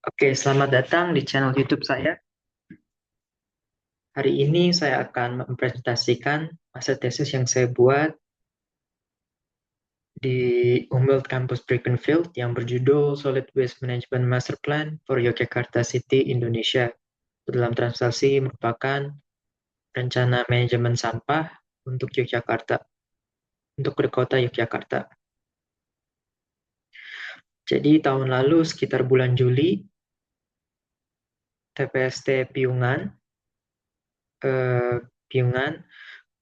Oke, selamat datang di channel YouTube saya. Hari ini saya akan mempresentasikan hasil tesis yang saya buat di Humboldt Campus Brackenfield yang berjudul Solid Waste Management Master Plan for Yogyakarta City, Indonesia. Dalam translasi merupakan rencana manajemen sampah untuk Yogyakarta, untuk kota Yogyakarta. Jadi tahun lalu sekitar bulan Juli, TPST Piungan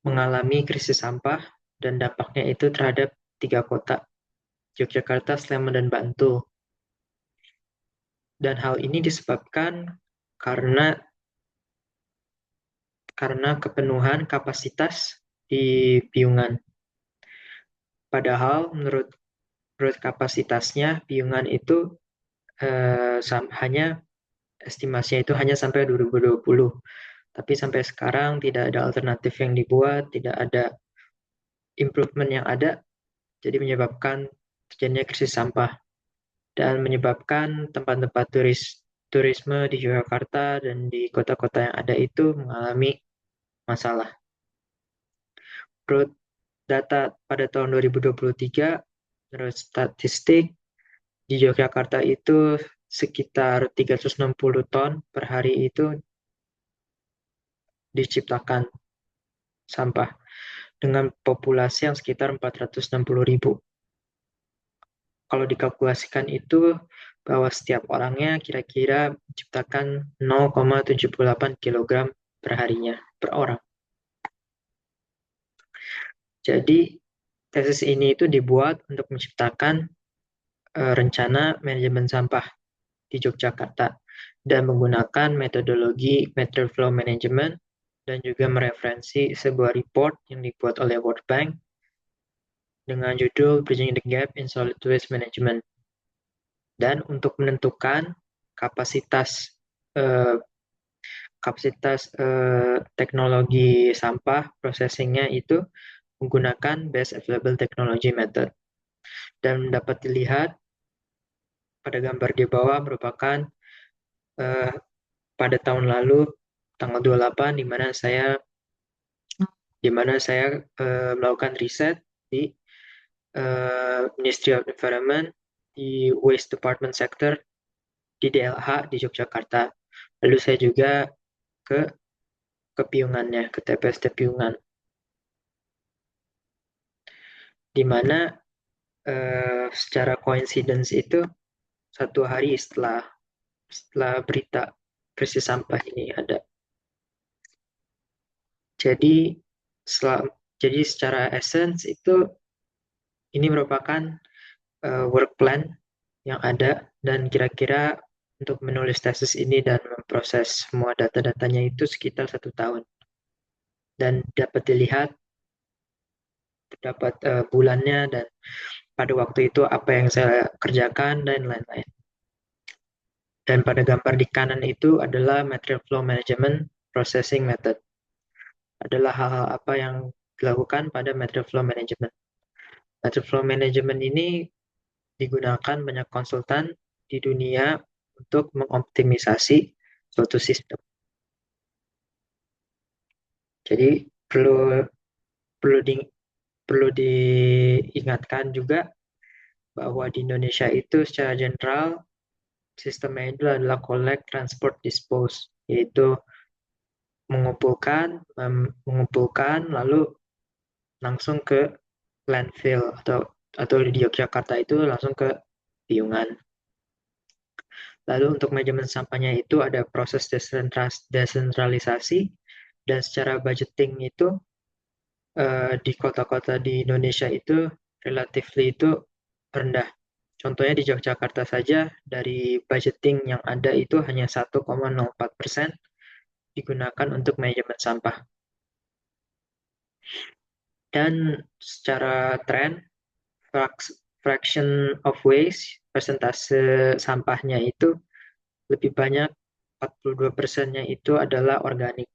mengalami krisis sampah dan dampaknya itu terhadap tiga kota, Yogyakarta, Sleman, dan Bantul. Dan hal ini disebabkan karena kepenuhan kapasitas di Piungan. Padahal menurut kapasitasnya Piungan itu hanya estimasinya itu hanya sampai 2020. Tapi sampai sekarang tidak ada alternatif yang dibuat, tidak ada improvement yang ada, jadi menyebabkan terjadinya krisis sampah dan menyebabkan tempat-tempat turisme di Yogyakarta dan di kota-kota yang ada itu mengalami masalah. Menurut data pada tahun 2023, menurut statistik di Yogyakarta itu sekitar 360 ton per hari itu diciptakan sampah dengan populasi yang sekitar 460.000. Kalau dikalkulasikan itu bahwa setiap orangnya kira-kira menciptakan 0,78 kg per harinya per orang. Jadi tesis ini itu dibuat untuk menciptakan rencana manajemen sampah di Yogyakarta dan menggunakan metodologi material flow management dan juga mereferensi sebuah report yang dibuat oleh World Bank dengan judul Bridging the Gap in Solid Waste Management. Dan untuk menentukan kapasitas eh, teknologi sampah processingnya itu menggunakan best available technology method. Dan dapat dilihat pada gambar di bawah merupakan eh, pada tahun lalu tanggal 28 di mana saya melakukan riset di Ministry of Environment di Waste Department Sector di DLH di Yogyakarta. Lalu saya juga ke Piungannya, ke TPST Piungan, di mana secara coincidence itu satu hari setelah berita krisis sampah ini ada. Jadi setelah, jadi secara essence itu ini merupakan work plan yang ada dan kira-kira untuk menulis tesis ini dan memproses semua data-datanya itu sekitar 1 tahun. Dan dapat dilihat dapat bulannya dan pada waktu itu apa yang saya kerjakan dan lain-lain. Dan pada gambar di kanan itu adalah material flow management processing method. Adalah hal-hal apa yang dilakukan pada material flow management. Material flow management ini digunakan banyak konsultan di dunia untuk mengoptimisasi suatu sistem. Jadi perlu perlu di, perlu diingatkan juga bahwa di Indonesia itu secara general sistemnya itu adalah collect, transport, dispose, yaitu mengumpulkan lalu langsung ke landfill atau di Yogyakarta itu langsung ke Piungan. Lalu untuk manajemen sampahnya itu ada proses desentralisasi dan secara budgeting itu di kota-kota di Indonesia itu relatively itu rendah. Contohnya di Yogyakarta saja dari budgeting yang ada itu hanya 1,04% digunakan untuk manajemen sampah. Dan secara tren, fraction of waste, persentase sampahnya itu lebih banyak 42%-nya itu adalah organik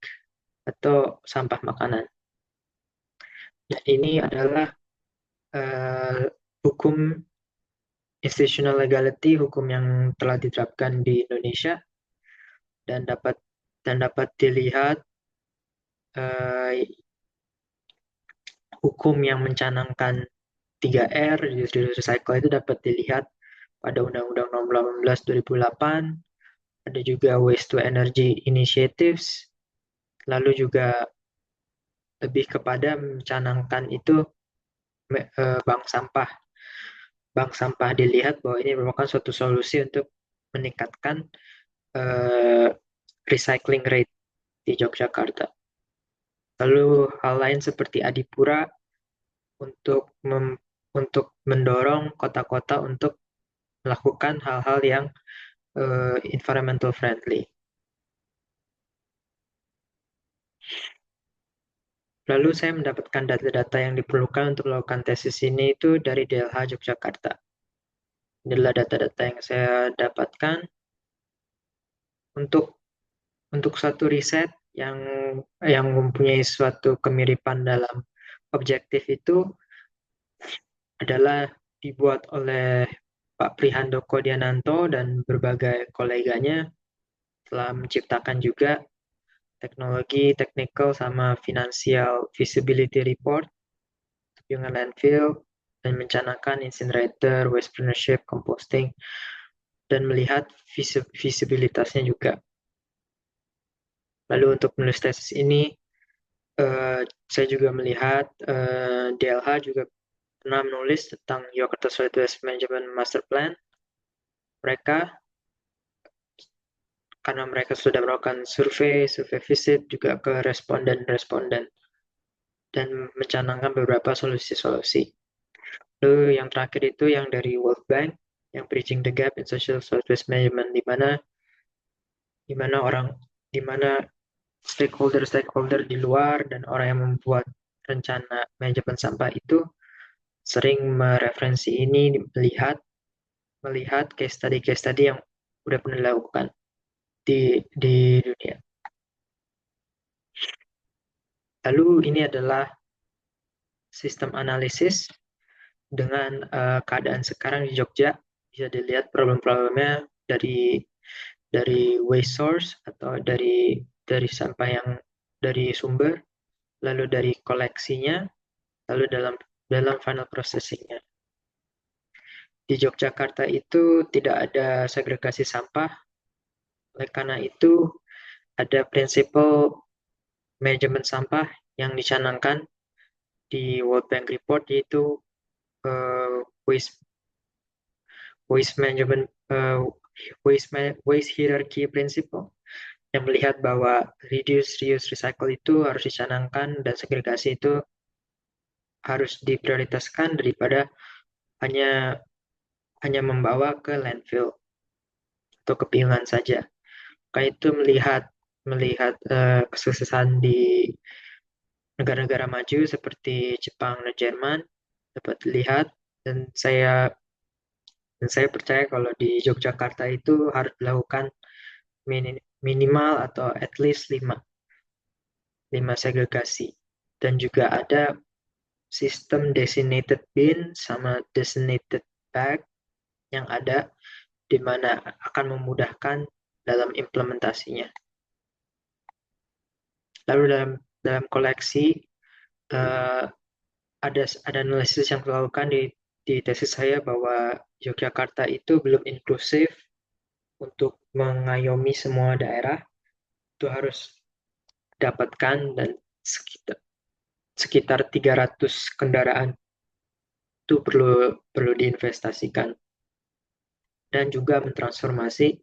atau sampah makanan. Dan ini adalah uh, hukum institutional legality, hukum yang telah diterapkan di Indonesia, dan dapat dilihat eh, hukum yang mencanangkan 3R, reduce, reuse, recycle itu dapat dilihat pada Undang-Undang Nomor 18 2008, ada juga Waste to Energy Initiatives, lalu juga lebih kepada mencanangkan itu bank sampah. Bank sampah dilihat bahwa ini merupakan suatu solusi untuk meningkatkan eh, recycling rate di Yogyakarta. Lalu hal lain seperti Adipura untuk untuk mendorong kota-kota untuk melakukan hal-hal yang environmental friendly. Lalu saya mendapatkan data-data yang diperlukan untuk melakukan tesis ini itu dari DLH Yogyakarta. Ini adalah data-data yang saya dapatkan untuk satu riset yang mempunyai suatu kemiripan dalam objektif itu adalah dibuat oleh Pak Prihandoko Diananto dan berbagai koleganya, telah menciptakan juga teknologi, technical, sama financial feasibility report dengan landfill, dan mencanangkan incinerator, waste ownership, composting, dan melihat visibilitasnya juga. Lalu untuk menulis tesis ini, saya juga melihat DLH juga pernah menulis tentang Yogyakarta Solid Waste Management Master Plan. Mereka, karena mereka sudah melakukan survei visit juga ke responden-responden, dan mencanangkan beberapa solusi-solusi. Lalu yang terakhir itu yang dari World Bank, yang Bridging the Gap in Social Solid Waste Management, di mana orang, di mana stakeholder-stakeholder di luar dan orang yang membuat rencana manajemen sampah itu sering mereferensi ini, melihat case study yang udah pernah dilakukan di dunia. Lalu ini adalah sistem analisis dengan keadaan sekarang di Jogja. Bisa dilihat problem-problemnya dari waste source atau dari sampah yang dari sumber, lalu dari koleksinya, lalu dalam final processingnya. Di Yogyakarta itu tidak ada segregasi sampah, oleh karena itu ada prinsipal manajemen sampah yang dicanangkan di World Bank Report, yaitu uh, waste waste management waste hierarchy principle, yang melihat bahwa reduce, reuse, recycle itu harus dicanangkan dan segregasi itu harus diprioritaskan daripada hanya hanya membawa ke landfill atau kepingan saja. Maka itu melihat melihat kesuksesan di negara-negara maju seperti Jepang dan Jerman dapat dilihat, dan saya percaya kalau di Yogyakarta itu harus dilakukan minimal atau at least 5 segregasi, dan juga ada sistem designated bin sama designated bag yang ada, di mana akan memudahkan dalam implementasinya. Lalu dalam koleksi uh, ada analisis yang dilakukan di tesis saya bahwa Yogyakarta itu belum inklusif untuk mengayomi semua daerah. Itu harus dapatkan, dan sekitar 300 kendaraan itu perlu diinvestasikan, dan juga mentransformasi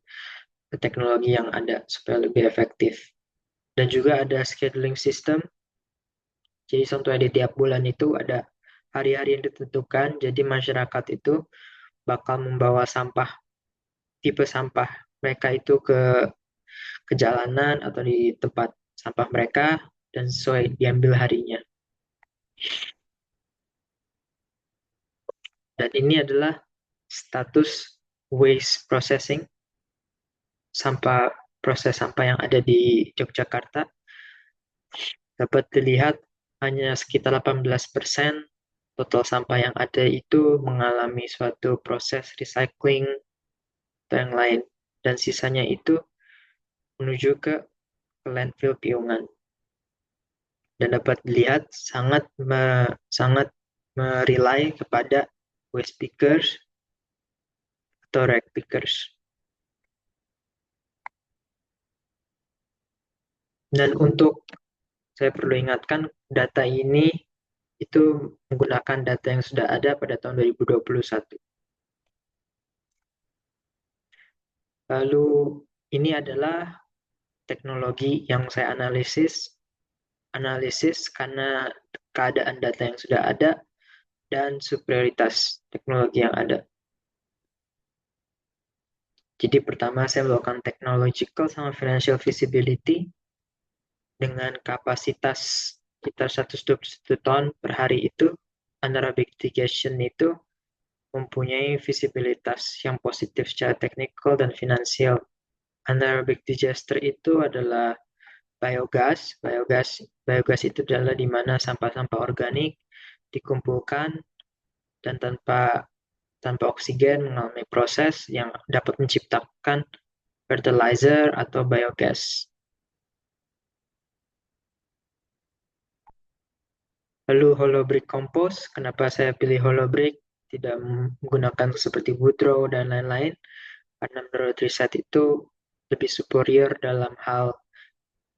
teknologi yang ada supaya lebih efektif. Dan juga ada scheduling system. Jadi contohnya di tiap bulan itu ada hari-hari yang ditentukan. Jadi masyarakat itu bakal membawa tipe sampah mereka itu ke jalanan atau di tempat sampah mereka, dan sesuai diambil harinya. Dan ini adalah status waste processing, proses sampah yang ada di Yogyakarta. Dapat dilihat hanya sekitar 18% total sampah yang ada itu mengalami suatu proses recycling atau yang lain, dan sisanya itu menuju ke landfill piungan. Dan dapat dilihat sangat merely kepada waste pickers atau rag pickers. Dan untuk saya perlu ingatkan, data ini itu menggunakan data yang sudah ada pada tahun 2021. Lalu ini adalah teknologi yang saya analisis karena keadaan data yang sudah ada dan superioritas teknologi yang ada. Jadi pertama saya melakukan technological sama financial feasibility dengan kapasitas sekitar 121 ton per hari itu. Anaerobic digestion itu mempunyai visibilitas yang positif secara teknikal dan finansial. Anaerobic digester itu adalah biogas. Biogas itu adalah di mana sampah-sampah organik dikumpulkan dan tanpa oksigen mengalami proses yang dapat menciptakan fertilizer atau biogas. Lalu hollow brick compost, kenapa saya pilih hollow brick, tidak menggunakan seperti Woodrow dan lain-lain? Karena menurut riset itu lebih superior dalam hal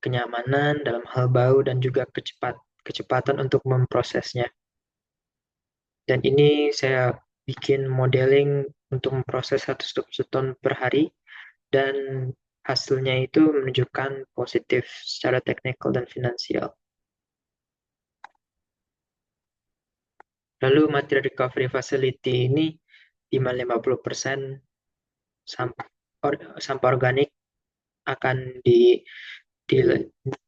kenyamanan, dalam hal bau, dan juga kecepatan untuk memprosesnya. Dan ini saya bikin modeling untuk memproses 120 ton per hari, dan hasilnya itu menunjukkan positif secara teknikal dan finansial. Lalu material recovery facility ini di mana 50% sampah, sampah organik akan di,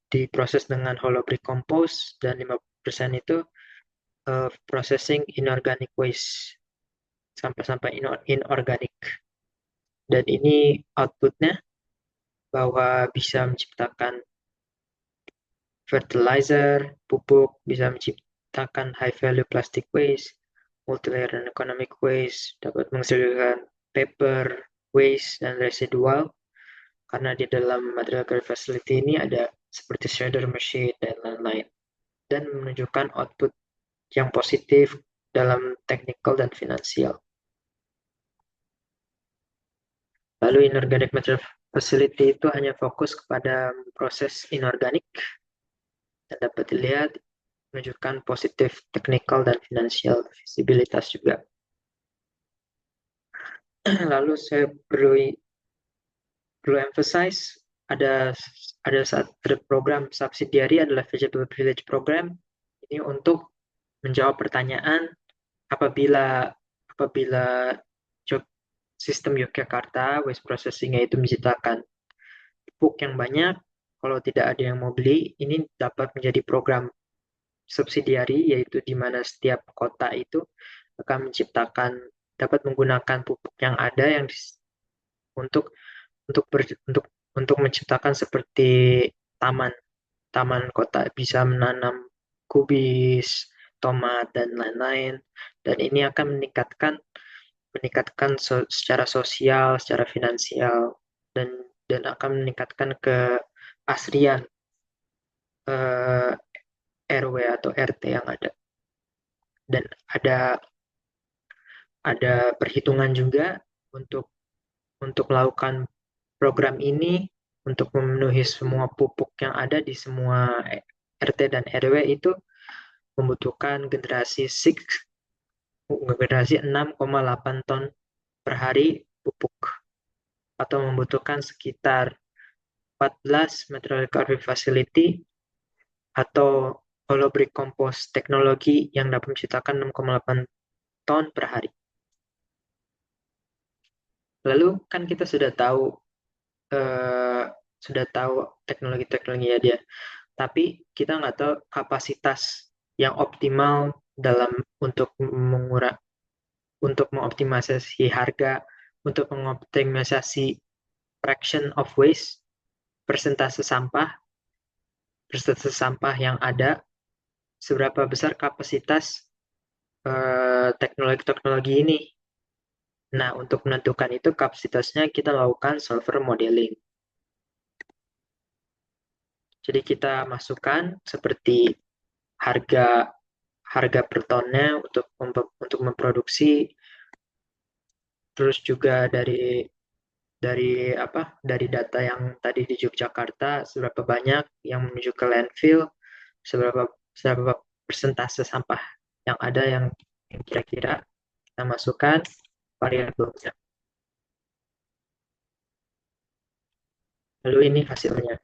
diproses dengan hollow brick compost, dan 50% itu processing inorganic waste, sampah-sampah inorganik. Dan ini outputnya bahwa bisa menciptakan fertilizer, pupuk, bisa menciptakan high value plastic waste, multilayer dan economic waste, dapat menghasilkan paper, waste, dan residual, karena di dalam material recovery facility ini ada seperti shredder machine dan lain-lain, dan menunjukkan output yang positif dalam technical dan finansial. Lalu inorganic material facility itu hanya fokus kepada proses inorganik dan dapat dilihat menunjukkan positif technical dan financial visibilitas juga. Lalu saya perlu emphasize ada satu program subsidiary adalah Vegetable Village Program. Ini untuk menjawab pertanyaan apabila apabila sistem Yogyakarta waste processing itu menciptakan pupuk yang banyak, kalau tidak ada yang mau beli, ini dapat menjadi program subsidiari, yaitu di mana setiap kota itu akan dapat menggunakan pupuk yang ada untuk untuk ber, untuk menciptakan seperti taman taman kota, bisa menanam kubis, tomat, dan lain-lain. Dan ini akan meningkatkan secara sosial, secara finansial, dan akan meningkatkan keasrian eh, RW atau RT yang ada. Dan ada perhitungan juga untuk melakukan program ini, untuk memenuhi semua pupuk yang ada di semua RT dan RW itu membutuhkan generasi 6,8 ton per hari pupuk, atau membutuhkan sekitar 14 material recovery facility atau hollow brick compost teknologi yang dapat menciptakan 6,8 ton per hari. Lalu kan kita eh, sudah tahu teknologi-teknologi ya dia, tapi kita nggak tahu kapasitas yang optimal dalam untuk mengoptimalisasi harga, untuk mengoptimalisasi fraction of waste, persentase sampah, persentase sampah yang ada, seberapa besar kapasitas teknologi-teknologi ini. Nah, untuk menentukan itu kapasitasnya kita lakukan solver modeling. Jadi kita masukkan seperti harga harga per tonnya untuk memproduksi, terus juga dari data yang tadi di Yogyakarta seberapa banyak yang menuju ke landfill, seberapa seberapa persentase sampah yang ada yang kira-kira kita masukkan variabelnya. Lalu ini hasilnya.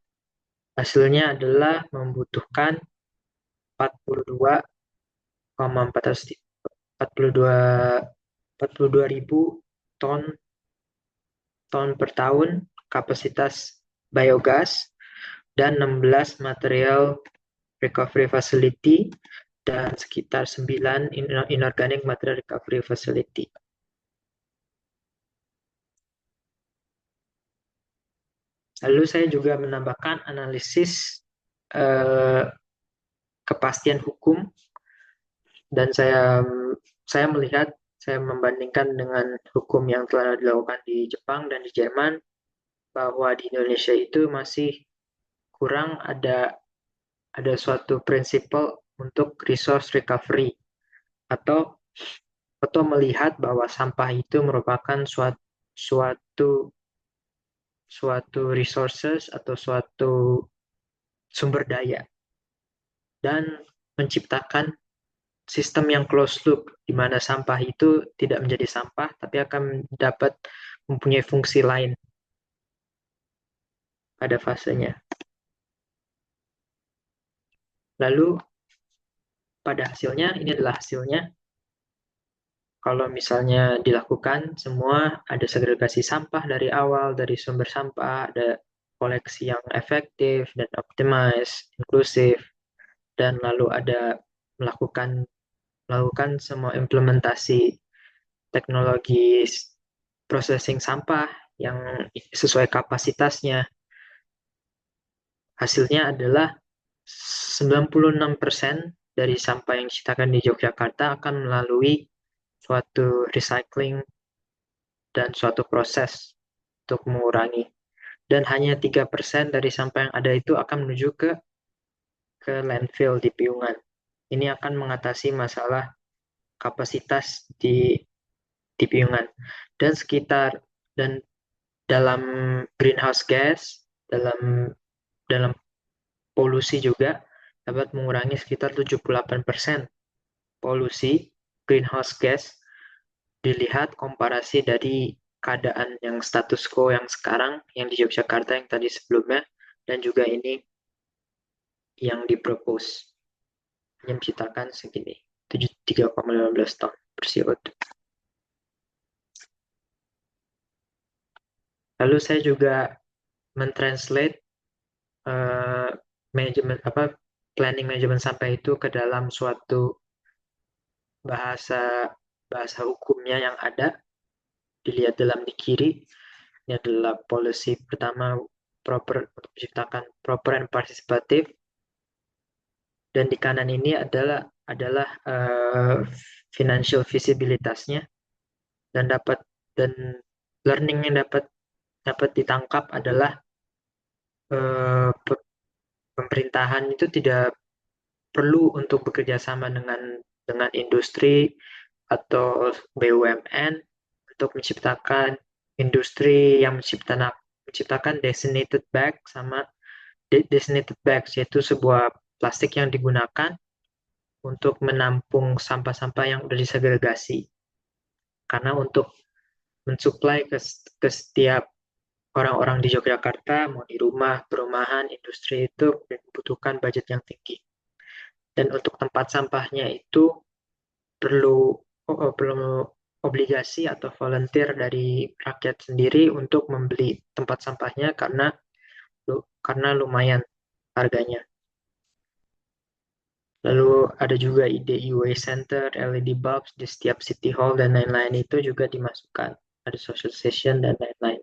Hasilnya adalah membutuhkan 42,442 ribu ton ton per tahun kapasitas biogas dan 16 material recovery facility dan sekitar 9 inorganic material recovery facility. Lalu saya juga menambahkan analisis eh, kepastian hukum dan saya melihat saya membandingkan dengan hukum yang telah dilakukan di Jepang dan di Jerman bahwa di Indonesia itu masih kurang ada suatu prinsipal untuk resource recovery atau melihat bahwa sampah itu merupakan suatu suatu resources atau suatu sumber daya dan menciptakan sistem yang closed loop di mana sampah itu tidak menjadi sampah tapi akan dapat mempunyai fungsi lain pada fasenya. Lalu pada hasilnya, ini adalah hasilnya. Kalau misalnya dilakukan semua, ada segregasi sampah dari awal, dari sumber sampah, ada koleksi yang efektif dan optimize, inklusif, dan lalu ada melakukan melakukan semua implementasi teknologi processing sampah yang sesuai kapasitasnya. Hasilnya adalah 96% dari sampah yang diciptakan di Yogyakarta akan melalui suatu recycling dan suatu proses untuk mengurangi. Dan hanya 3% dari sampah yang ada itu akan menuju ke landfill di Piungan. Ini akan mengatasi masalah kapasitas di Piungan. Dan dan dalam greenhouse gas, dalam polusi juga dapat mengurangi sekitar 78% polusi greenhouse gas dilihat komparasi dari keadaan yang status quo yang sekarang, yang di Yogyakarta yang tadi sebelumnya, dan juga ini yang dipropose, yang menciptakan segini, 3,15 ton per CO2. Lalu saya juga mentranslate uh, manajemen planning manajemen sampah itu ke dalam suatu bahasa bahasa hukumnya yang ada. Dilihat dalam di kiri, ini adalah policy pertama proper untuk menciptakan proper and participative, dan di kanan ini adalah financial visibilitasnya dan dan learning yang dapat ditangkap adalah uh, pemerintahan itu tidak perlu untuk bekerja sama dengan industri atau BUMN untuk menciptakan industri yang menciptakan designated bag sama designated bags, yaitu sebuah plastik yang digunakan untuk menampung sampah-sampah yang sudah disegregasi. Karena untuk mensuplai ke setiap orang-orang di Yogyakarta, mau di rumah, perumahan, industri itu membutuhkan budget yang tinggi. Dan untuk tempat sampahnya itu perlu obligasi atau volunteer dari rakyat sendiri untuk membeli tempat sampahnya karena lumayan harganya. Lalu ada juga ide e-waste center, LED bulbs di setiap city hall dan lain-lain itu juga dimasukkan. Ada social session dan lain-lain.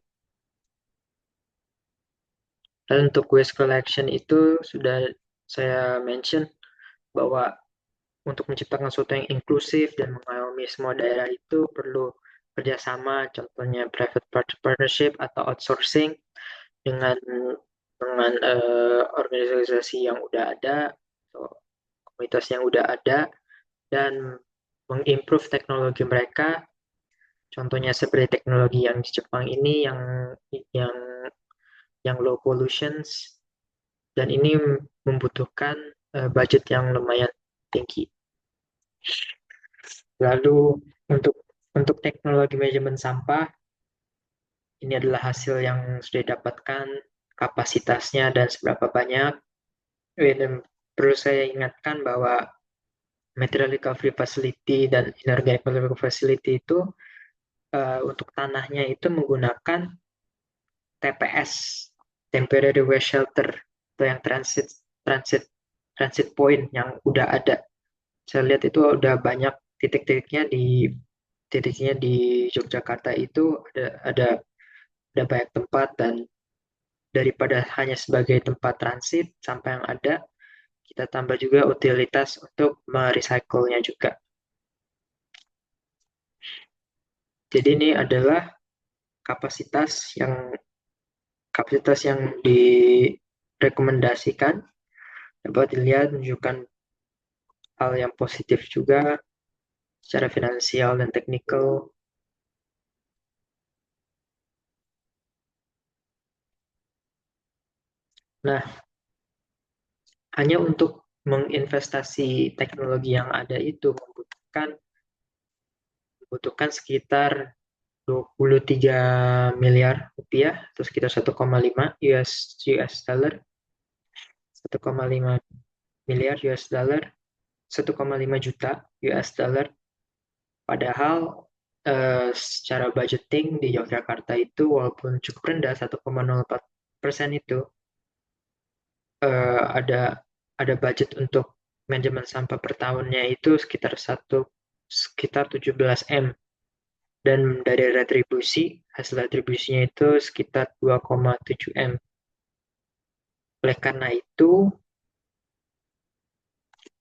Dan untuk waste collection itu sudah saya mention bahwa untuk menciptakan sesuatu yang inklusif dan mengayomi semua daerah itu perlu kerjasama, contohnya private partnership atau outsourcing dengan organisasi yang udah ada, atau komunitas yang udah ada, dan mengimprove teknologi mereka. Contohnya seperti teknologi yang di Jepang ini yang yang low pollutions, dan ini membutuhkan budget yang lumayan tinggi. Lalu untuk teknologi manajemen sampah, ini adalah hasil yang sudah didapatkan, kapasitasnya dan seberapa banyak. Dan perlu saya ingatkan bahwa material recovery facility dan inorganic material recovery facility itu untuk tanahnya itu menggunakan TPS, temporary waste shelter, atau yang transit transit point yang udah ada. Saya lihat itu udah banyak titiknya di Yogyakarta itu ada banyak tempat, dan daripada hanya sebagai tempat transit sampah yang ada, kita tambah juga utilitas untuk merecycle-nya juga. Jadi ini adalah kapasitas yang kapasitas yang direkomendasikan, dapat dilihat menunjukkan hal yang positif juga secara finansial dan teknikal. Nah, hanya untuk menginvestasi teknologi yang ada itu membutuhkan sekitar 23 miliar rupiah atau sekitar 1,5 US dollar, 1,5 miliar US dollar, 1,5 juta US dollar. Padahal secara budgeting di Yogyakarta itu walaupun cukup rendah, 1,04% itu ada budget untuk manajemen sampah per tahunnya itu sekitar 17 M, dan dari hasil retribusinya itu sekitar 2,7 M. Oleh karena itu,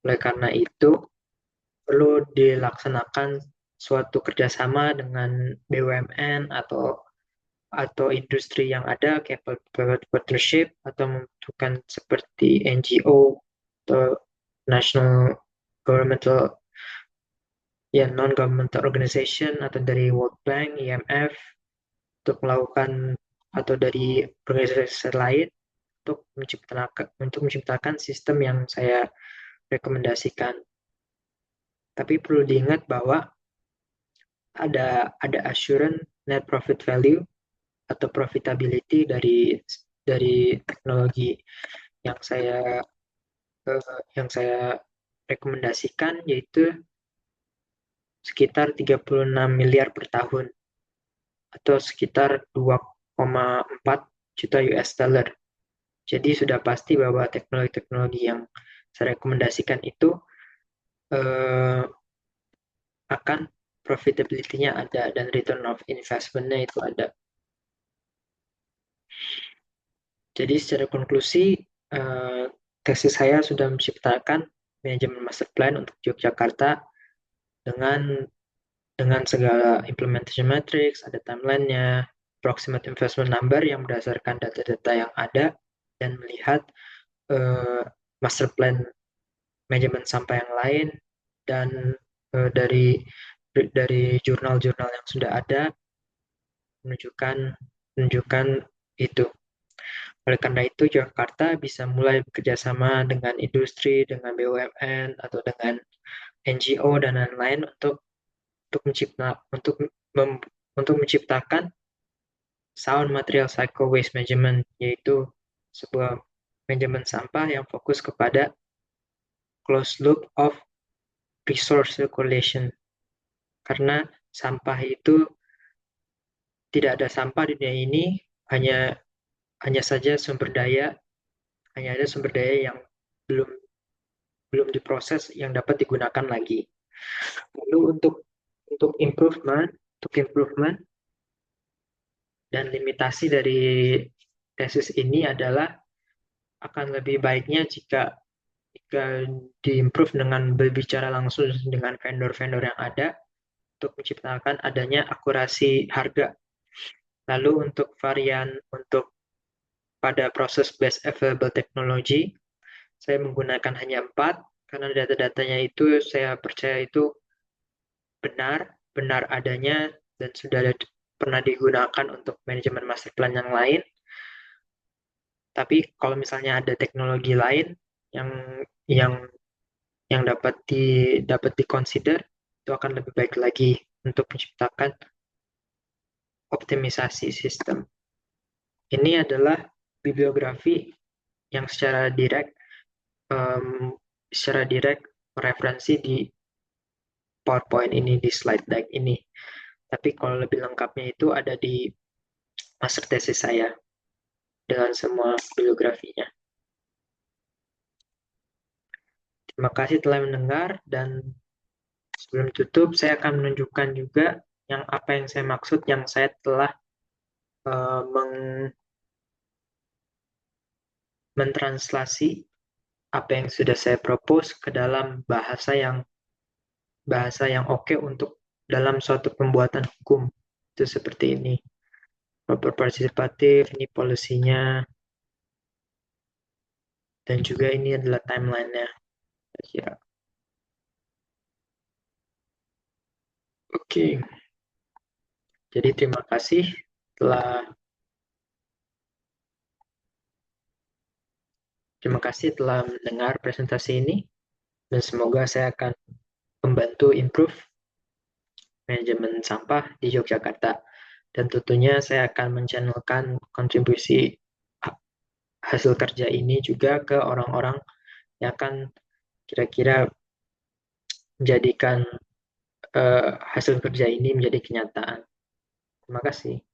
oleh karena itu perlu dilaksanakan suatu kerjasama dengan BUMN atau industri yang ada, kayak private partnership, atau membutuhkan seperti NGO atau national governmental, ya non governmental organization, atau dari World Bank, IMF, untuk melakukan, atau dari organisasi lain untuk menciptakan sistem yang saya rekomendasikan. Tapi perlu diingat bahwa ada assurance net profit value atau profitability dari teknologi yang saya yang saya rekomendasikan, yaitu sekitar 36 miliar per tahun atau sekitar 2,4 juta US dollar. Jadi sudah pasti bahwa teknologi-teknologi yang saya rekomendasikan itu eh, akan profitability-nya ada dan return of investment-nya itu ada. Jadi secara konklusi, eh, tesis saya sudah menciptakan manajemen master plan untuk Yogyakarta dengan dengan segala implementation matrix, ada timeline-nya, approximate investment number yang berdasarkan data-data yang ada, dan melihat eh, master plan manajemen sampah yang lain, dan dari jurnal-jurnal yang sudah ada menunjukkan menunjukkan itu. Oleh karena itu, Jakarta bisa mulai bekerjasama dengan industri, dengan BUMN, atau dengan NGO dan lain-lain untuk mencipta untuk mem- untuk menciptakan sound material cycle waste management, yaitu sebuah manajemen sampah yang fokus kepada closed loop of resource circulation. Karena sampah itu tidak ada sampah di dunia ini, hanya hanya saja sumber daya, hanya ada sumber daya yang belum belum diproses yang dapat digunakan lagi. Lalu untuk improvement dan limitasi dari tesis ini adalah akan lebih baiknya jika diimprove dengan berbicara langsung dengan vendor-vendor yang ada untuk menciptakan adanya akurasi harga. Lalu untuk varian untuk pada proses best available technology, saya menggunakan hanya 4 karena data-datanya itu saya percaya itu benar, benar adanya dan sudah pernah digunakan untuk manajemen master plan yang lain. Tapi kalau misalnya ada teknologi lain yang yang yang dapat diconsider, itu akan lebih baik lagi untuk menciptakan optimisasi sistem. Ini adalah bibliografi yang secara direct referensi di PowerPoint ini, di slide deck ini. Tapi kalau lebih lengkapnya itu ada di master thesis saya dengan semua bibliografinya. Terima kasih telah mendengar dan sebelum tutup saya akan menunjukkan juga yang apa yang saya maksud yang saya telah uh, mentranslasi apa yang sudah saya propose ke dalam bahasa yang oke untuk dalam suatu pembuatan hukum. Itu seperti ini. Proper partisipatif, ini polisinya, dan juga ini adalah timeline-nya. Ya. Oke, jadi telah terima kasih telah mendengar presentasi ini dan semoga saya akan membantu improve manajemen sampah di Yogyakarta. Dan tentunya saya akan menchannelkan kontribusi hasil kerja ini juga ke orang-orang yang akan kira-kira menjadikan hasil kerja ini menjadi kenyataan. Terima kasih.